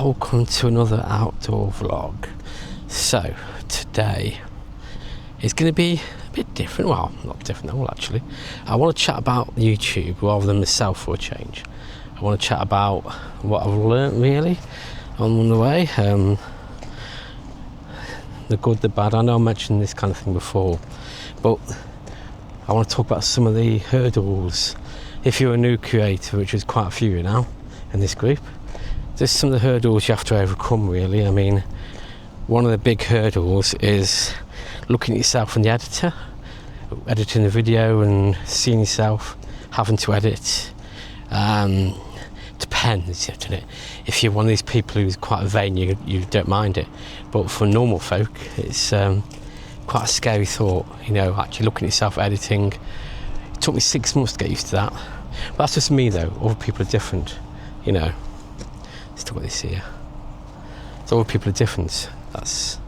welcome to another outdoor vlog. So today is going to be a bit different. Well, not different at all actually. I want to chat about YouTube rather than myself for a change. I want to chat about what I've learnt really on the way, the good, the bad. I know I mentioned this kind of thing before, but I want to talk about some of the hurdles. If you're a new creator, which is quite a few now in this group, there's some of the hurdles you have to overcome really. I mean, one of the big hurdles is looking at yourself in the editor, editing the video and seeing yourself having to edit. Depends, doesn't it? If you're one of these people who's quite vain, you don't mind it, but for normal folk it's quite a scary thought, you know, actually looking at yourself editing. It took me 6 months to get used to that, but that's just me though. Other people are different, you know. Let's talk about this here. So other people are different. That's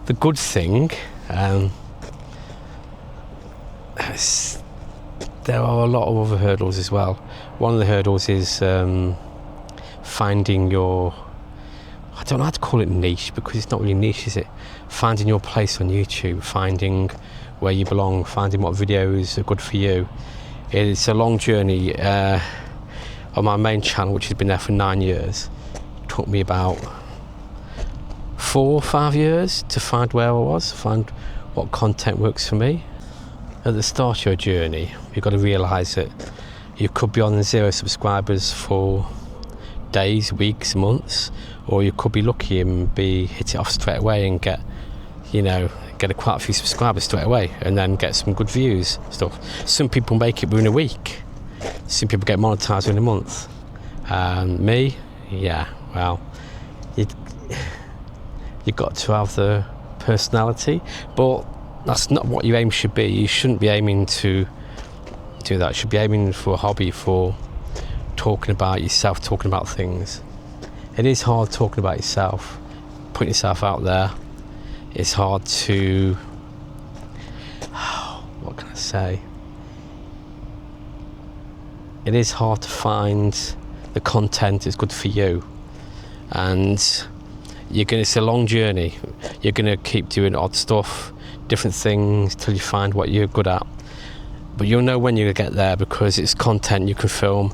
the good thing. There are a lot of other hurdles as well. One of the hurdles is finding your, I don't know how to call it niche, because it's not really niche, is it? Finding your place on YouTube, finding where you belong, finding what videos are good for you. It's a long journey. On my main channel, which has been there for 9 years, it took me about 4 or 5 years to find where I was, find what content works for me. At the start of your journey, you've got to realise that you could be on 0 subscribers for days, weeks, months, or you could be lucky and hit it off straight away and get quite a few subscribers straight away, and then get some good views stuff. Some people make it within a week. Some people get monetized in a month. Me, yeah, well, you got to have the personality, but that's not what your aim should be. You shouldn't be aiming to do that. You should be aiming for a hobby, for talking about yourself, talking about things. It is hard talking about yourself, putting yourself out there. It's hard to, what can I say? It is hard to find the content that's good for you, and it's a long journey. You're going to keep doing odd stuff, different things, till you find what you're good at. But you'll know when you get there, because it's content you can film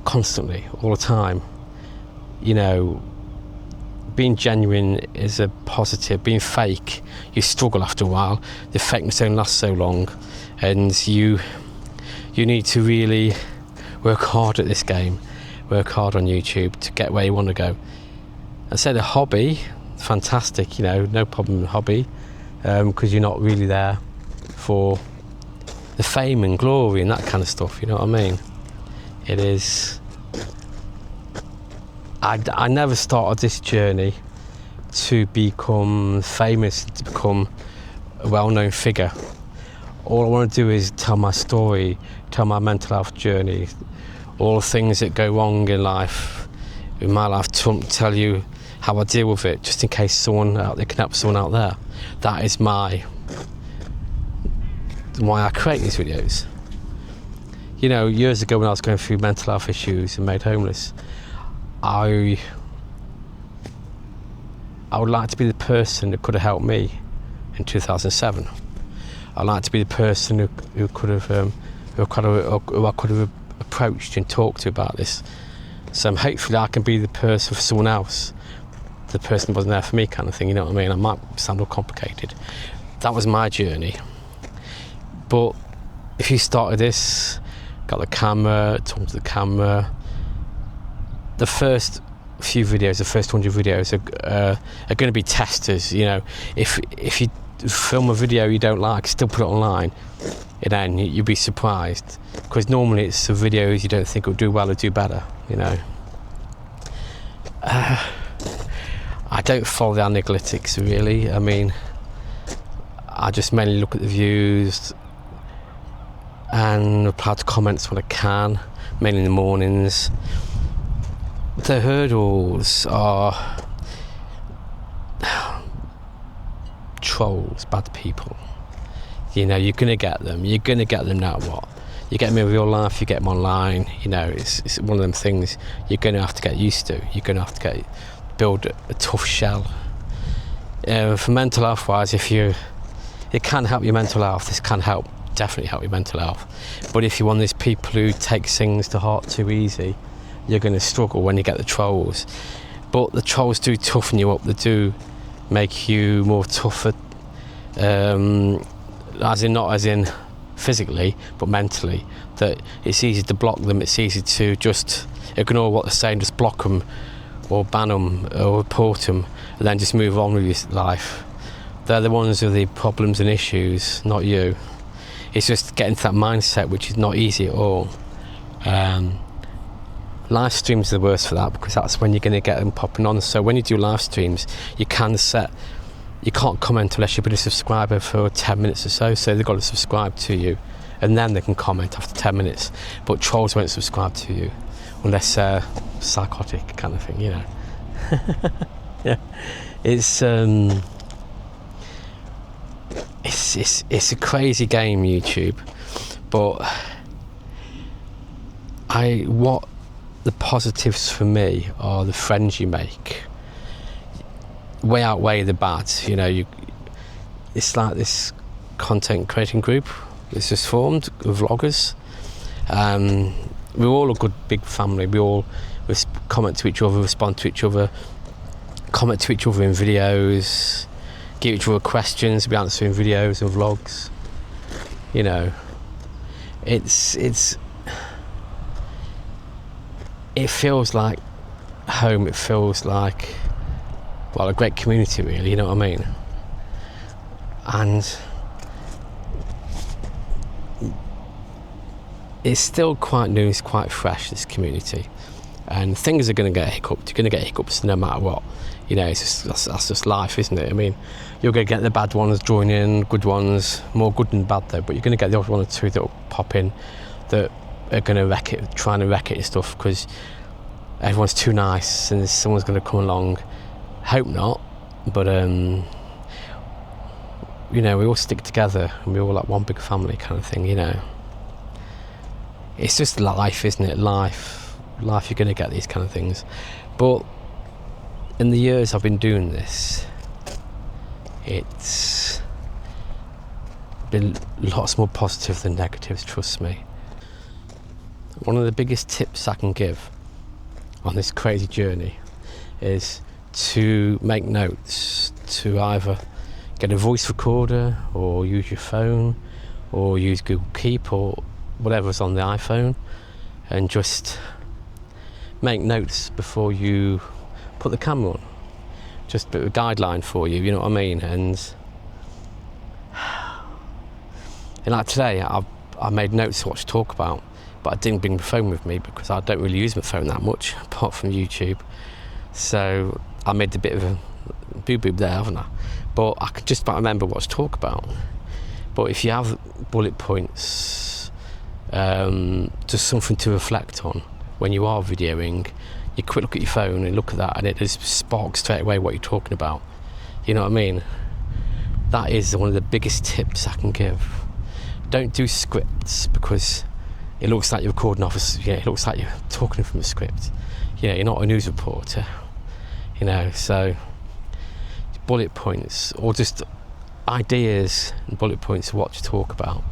constantly, all the time. You know, being genuine is a positive. Being fake, you struggle after a while. The fakeness only lasts so long, and you need to really work hard at this game, work hard on YouTube to get where you want to go. I said a hobby, fantastic, you know, no problem with hobby, because you're not really there for the fame and glory and that kind of stuff, you know what I mean? It is, I never started this journey to become famous, to become a well-known figure. All I want to do is tell my story, tell my mental health journey, all the things that go wrong in life, in my life, to tell you how I deal with it, just in case someone out there can help someone out there. That is why I create these videos. You know, years ago when I was going through mental health issues and made homeless, I would like to be the person that could have helped me in 2007. I'd like to be the person who I could have approached and talked to about this. So hopefully I can be the person for someone else, the person who wasn't there for me, kind of thing. You know what I mean? I might sound a little complicated. That was my journey. But if you started this, got the camera, talking to the camera, the first few videos, the first 100 videos are going to be testers. You know, if you film a video you don't like, still put it online, then you'll be surprised, because normally it's the videos you don't think will do well or do better, you know. I don't follow the analytics really. I mean, I just mainly look at the views and reply to comments when I can, mainly in the mornings. The hurdles are trolls, bad people. You know, you're going to get them no matter what. You get them in real life, you get them online. You know, it's one of them things you're going to have to get used to. You're going to have to build a tough shell. For mental health wise, it can help your mental health. This can definitely help your mental health. But if you're one of these people who takes things to heart too easy, you're going to struggle when you get the trolls. But the trolls do toughen you up. They do make you more tougher, not as in physically, but mentally. That it's easy to block them. It's easy to just ignore what they're saying, just block them, or ban them, or report them, and then just move on with your life. They're the ones with the problems and issues, not you. It's just getting to that mindset, which is not easy at all. Live streams are the worst for that, because that's when you're going to get them popping on. So when you do live streams, you can't comment unless you've been a subscriber for 10 minutes or so. So they've got to subscribe to you, and then they can comment after 10 minutes. But trolls won't subscribe to you unless they're psychotic kind of thing, you know. Yeah, it's a crazy game, YouTube. But what the positives for me are the friends you make way outweigh the bad. You know, it's like this content creating group that's just formed of vloggers. We're all a good big family. We all comment to each other, respond to each other, comment to each other in videos, give each other questions, we answer in videos and vlogs. You know, it feels like home. It feels like, well, a great community, really, you know what I mean? And it's still quite new, it's quite fresh, this community. And things are going to get hiccuped. You're going to get hiccups no matter what. You know, that's just life, isn't it? I mean, you're going to get the bad ones join in, good ones, more good than bad though, but you're going to get the odd one or two that will pop in that are going to wreck it, trying to wreck it and stuff, because everyone's too nice and someone's going to come along. Hope not, but you know, we all stick together and we're all like one big family kind of thing, you know. It's just life, isn't it? Life, you're going to get these kind of things. But in the years I've been doing this, it's been lots more positive than negatives, trust me. One of the biggest tips I can give on this crazy journey is to make notes, to either get a voice recorder or use your phone or use Google Keep or whatever's on the iPhone, and just make notes before you put the camera on. Just a bit of a guideline for you, you know what I mean? And like today, I made notes of what to talk about, but I didn't bring my phone with me because I don't really use my phone that much, apart from YouTube. So I made a bit of a boo-boo there, haven't I? But I could just about remember what to talk about. But if you have bullet points, just something to reflect on when you are videoing, you quick look at your phone and look at that, and it just sparks straight away what you're talking about. You know what I mean? That is one of the biggest tips I can give. Don't do scripts, because it looks like you're recording off. It looks like you're talking from a script. You're not a news reporter. You know, so bullet points, or just ideas and bullet points of what to talk about.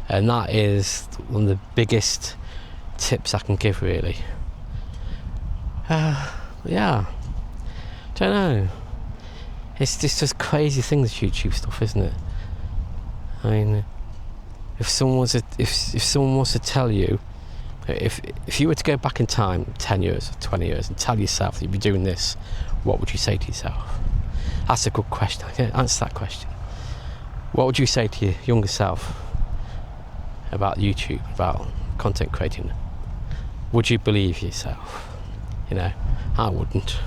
And that is one of the biggest tips I can give, really. Yeah, don't know. It's just crazy things, YouTube stuff, isn't it? I mean, if someone wants to tell you, if you were to go back in time 10 years or 20 years and tell yourself that you'd be doing this, what would you say to yourself? That's a good question. I can answer that question. What would you say to your younger self about YouTube, about content creating? Would you believe yourself? You know, I wouldn't.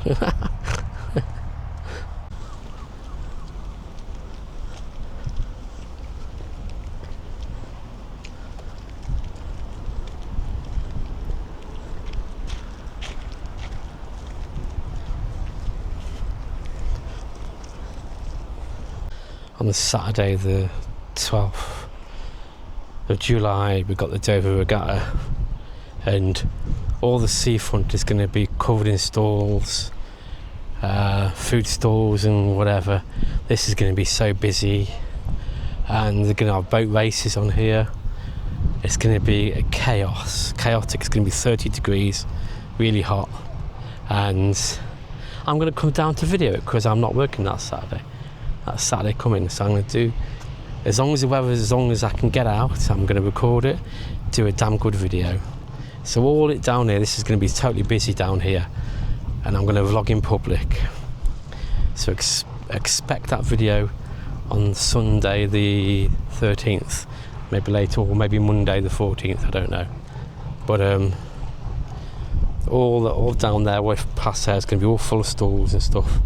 On the Saturday the 12th of July we've got the Dover Regatta, and all the seafront is going to be covered in stalls, food stalls and whatever. This is going to be so busy, and they're going to have boat races on here. It's going to be a chaotic. It's going to be 30 degrees, really hot, and I'm going to come down to video it because I'm not working that Saturday. That's Saturday coming, so I'm going to do, as long as the weather, as long as I can get out, I'm going to record it, do a damn good video. So all it down here, this is going to be totally busy down here, and I'm going to vlog in public. So expect that video on Sunday the 13th, maybe later, or maybe Monday the 14th, I don't know. But all down there, way past there, is going to be all full of stalls and stuff.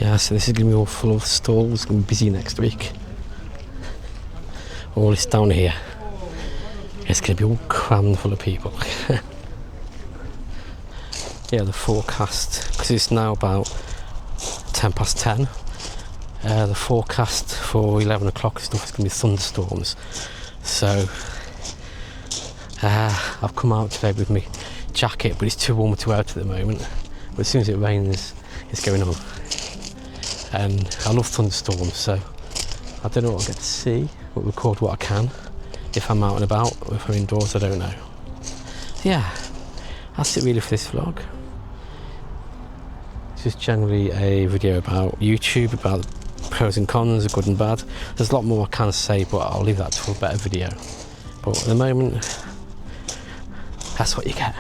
Yeah, so this is going to be all full of stalls. It's going to be busy next week. All this down here, it's going to be all crammed full of people. Yeah, the forecast, because it's now about 10 past 10. The forecast for 11 o'clock and stuff is going to be thunderstorms. So I've come out today with my jacket, but it's too warm to wear it at the moment. But as soon as it rains, it's going on. And I love thunderstorms, so I don't know what I'll get to see, but record what I can. If I'm out and about, or if I'm indoors, I don't know. Yeah, that's it really for this vlog. It's just generally a video about YouTube, about pros and cons, good and bad. There's a lot more I can say, but I'll leave that to a better video. But at the moment, that's what you get.